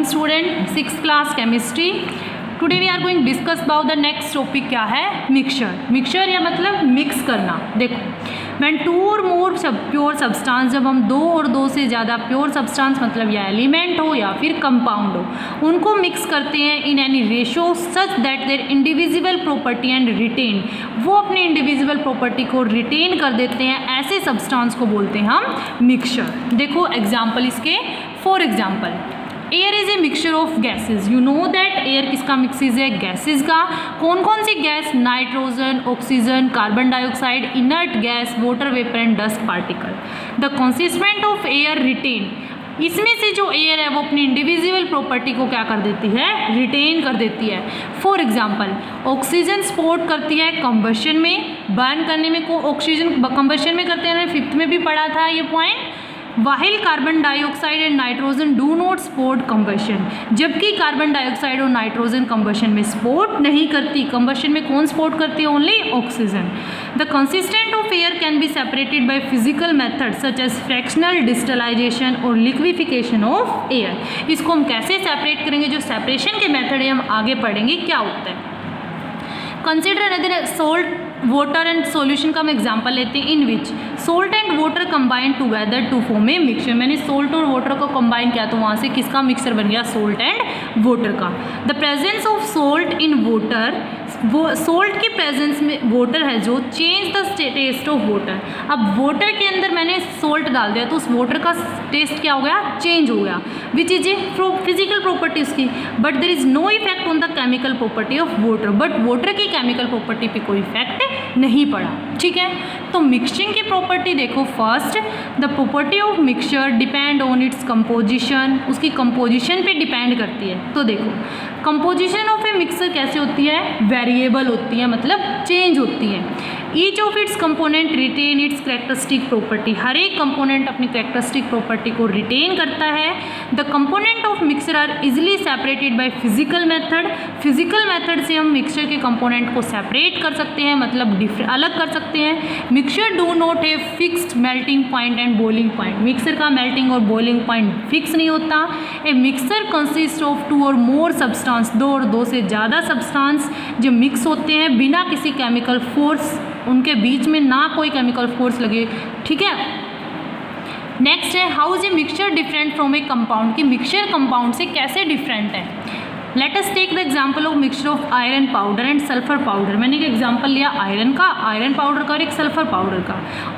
Morning student, 6th class chemistry. Today we are going discuss about the next topic क्या है, mixture. Mixture या मतलब mix करना। देखो, व्हेन 2 और मोर प्योर सब्सटेंस, जब हम 2 और 2 से ज़्यादा प्योर सब्सटेंस मतलब या एलिमेंट हो या फिर कंपाउंड हो, उनको मिक्स करते हैं in any ratio such that their individual property and retain, वो अपनी इंडिविजुअल प्रॉपर्टी को रिटेन कर देते हैं, ऐसे सब्सटेंस को बोलते हैं हम मिक्सचर। देखो एग्जाम्पल इसके, for example air is a mixture of gases. You know that air किसका मिक्सिज है, गैसेज का। कौन कौन सी gas, nitrogen, oxygen, carbon dioxide, inert gas, water vapour and dust particle. The consistent of air retain, इसमें से जो air है वो अपनी इंडिविजुअल प्रॉपर्टी को क्या कर देती है, रिटेन कर देती है। फॉर एग्जांपल ऑक्सीजन सपोर्ट करती है कंबशन में, बर्न करने में। को ऑक्सीजन कंबशन में करते हैं, 5th में भी पढ़ा था ये point. While carbon dioxide and nitrogen do not support combustion, जबकि कार्बन डाइऑक्साइड और नाइट्रोजन कंबशन में सपोर्ट नहीं करती। कंबशन में कौन सपोर्ट करती है, only oxygen. The consistent of air can be separated by physical method such as fractional distillation और लिक्विफिकेशन ऑफ एयर। इसको हम कैसे सेपरेट करेंगे, जो सेपरेशन के मेथड है हम आगे पढ़ेंगे क्या होता है। Consider another salt water and solution का हम एग्जांपल लेते हैं, in which salt and water combine together to form a mixture. मैंने सोल्ट और वाटर को कंबाइन किया तो वहाँ से किसका मिक्सचर बन गया, सोल्ट एंड वाटर का। The presence of salt in water, वो सोल्ट की प्रेजेंस में वाटर है जो change the taste of water. अब वाटर के अंदर मैंने सोल्ट डाल दिया तो उस वाटर का टेस्ट क्या हो गया, चेंज हो गया, which is a physical property उसकी। But there is no effect on the chemical property of water, but water की केमिकल प्रॉपर्टी पे कोई इफेक्ट नहीं पड़ा। ठीक है, तो मिक्सचिंग की प्रॉपर्टी देखो। First, the property of mixture depend on its composition, उसकी कंपोजिशन पे डिपेंड करती है। तो देखो कंपोजिशन ऑफ ए मिक्सर कैसे होती है, वेरिएबल होती है, मतलब चेंज होती है। Each of its component retain its characteristic property, हर एक कंपोनेंट अपनी कैरेक्टरिस्टिक प्रॉपर्टी को रिटेन करता है। The component of mixer are easily separated by physical method, physical method से हम मिक्सचर के कंपोनेंट को सेपरेट कर सकते हैं, मतलब अलग कर सकते हैं। Mixture do not have fixed melting point and boiling point, mixer का मेल्टिंग और बॉइलिंग पॉइंट फिक्स नहीं होता। ए मिक्सर कंसिस्ट ऑफ 2 और मोर सब्सटेंस, 2 और 2 से ज़्यादा सब्सटेंस जो मिक्स होते हैं बिना किसी केमिकल फोर्स, उनके बीच में ना कोई केमिकल फोर्स लगे। ठीक है, नेक्स्ट है how is a mixture different from a compound, कि मिक्सचर कंपाउंड से कैसे डिफरेंट है। Let us take the example of mixture of iron powder and sulphur powder. मैंने एक एग्जांपल लिया आयरन का, आयरन पाउडर का और एक सल्फर पाउडर का।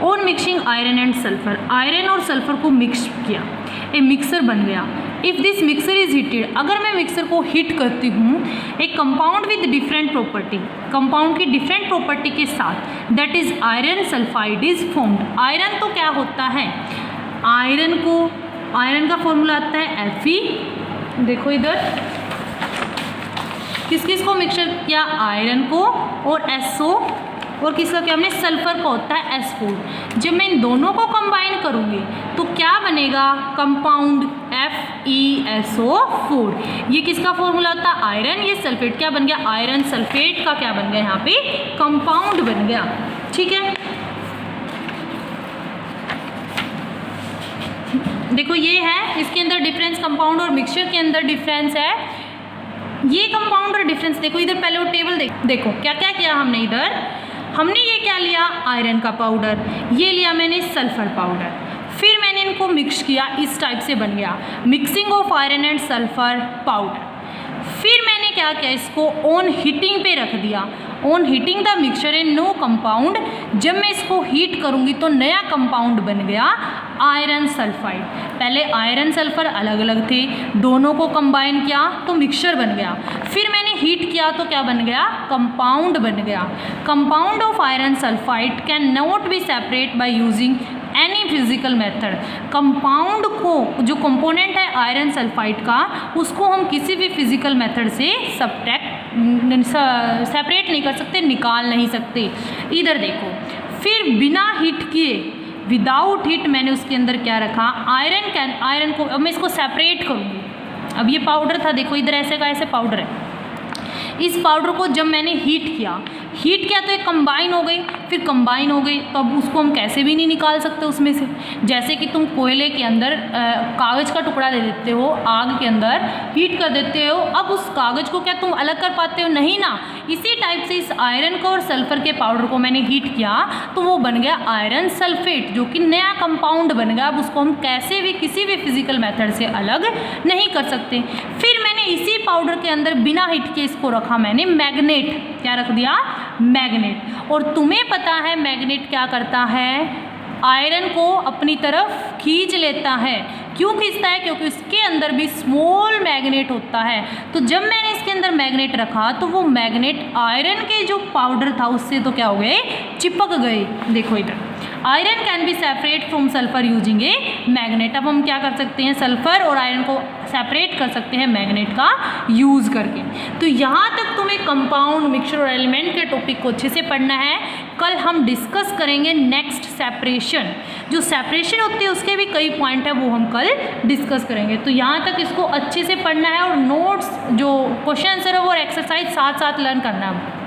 और mixing iron and sulphur, iron और सल्फर को मिक्स किया, ए मिक्सर बन गया। If this mixer is heated, अगर मैं मिक्सर को हीट करती हूँ एक compound with different property, compound की डिफरेंट प्रॉपर्टी के साथ, that is iron sulphide is formed. Iron तो क्या होता है, आयरन को, आयरन का फॉर्मूला आता है Fe। देखो इधर किस किस को मिक्सचर किया, आयरन को और SO, और किसका क्या हमने, सल्फर का होता है S4। जब मैं इन दोनों को कंबाइन करूँगी तो क्या बनेगा, कंपाउंड FeSO4। ये किसका फॉर्मूला होता है, आयरन, ये सल्फेट क्या बन गया, आयरन सल्फेट का क्या बन गया, यहाँ पे कंपाउंड बन गया। ठीक है, देखो ये है, इसके अंदर डिफरेंस कंपाउंड और मिक्सचर के अंदर डिफरेंस है। ये कंपाउंड और डिफरेंस देखो इधर, पहले वो टेबल देखो क्या क्या किया हमने। इधर हमने ये क्या लिया, आयरन का पाउडर, ये लिया मैंने सल्फर पाउडर, फिर मैंने इनको मिक्स किया, इस टाइप से बन गया mixing of iron and sulphur powder. फिर मैंने क्या किया, इसको ऑन हीटिंग पे रख दिया, on heating the mixture in no compound. जब मैं इसको हीट करूँगी तो नया कंपाउंड बन गया आयरन सल्फाइड। पहले आयरन सल्फर अलग अलग थे, दोनों को कंबाइन किया तो मिक्सचर बन गया। फिर मैंने हीट किया तो क्या बन गया, कंपाउंड बन गया। Compound of iron sulphide can not be separate by using any physical method. Compound को, जो कंपोनेंट है आयरन सल्फाइड का, उसको हम किसी भी फिजिकल मेथड से सेपरेट नहीं कर सकते, निकाल नहीं सकते। इधर देखो, फिर बिना हीट किए, विदाउट हीट मैंने उसके अंदर क्या रखा, आयरन को, अब मैं इसको सेपरेट करूँगी। अब ये पाउडर था, देखो इधर ऐसे का ऐसे पाउडर है, इस पाउडर को जब मैंने हीट किया तो ये कंबाइन हो गई, फिर कंबाइन हो गई तो अब उसको हम कैसे भी नहीं निकाल सकते उसमें से। जैसे कि तुम कोयले के अंदर कागज़ का टुकड़ा दे देते हो, आग के अंदर हीट कर देते हो, अब उस कागज़ को क्या तुम अलग कर पाते हो? नहीं ना। इसी टाइप से इस आयरन को और सल्फर के पाउडर को मैंने हीट किया तो वो बन गया आयरन सल्फेट, जो कि नया कंपाउंड बन गया। अब उसको हम कैसे भी किसी भी फिजिकल मेथड से अलग नहीं कर सकते। फिर मैंने इसी पाउडर के अंदर बिना हीट के इसको रखा मैंने मैग्नेट। क्या रख दिया? मैग्नेट। और तुम्हें पता है मैग्नेट क्या करता है? आयरन को अपनी तरफ खींच लेता है। क्यों खींचता है? क्योंकि इसके अंदर भी स्मॉल मैग्नेट होता है। तो जब मैंने इसके अंदर मैग्नेट रखा तो वो मैग्नेट आयरन के जो पाउडर था उससे तो क्या हो गए? चिपक गए। देखो इधर, iron can be separate from sulphur using a magnet. अब हम क्या कर सकते हैं? सल्फर और आयरन को सेपरेट कर सकते हैं मैग्नेट का यूज़ करके। तो यहाँ तक तुम्हें कंपाउंड, मिक्सचर और एलिमेंट के टॉपिक को अच्छे से पढ़ना है। कल हम डिस्कस करेंगे नेक्स्ट सेपरेशन। जो सेपरेशन होती है उसके भी कई पॉइंट है, वो हम कल डिस्कस करेंगे। तो यहाँ तक इसको अच्छे से पढ़ना है और नोट्स जो क्वेश्चन आंसर है वो एक्सरसाइज साथ साथ लर्न करना है।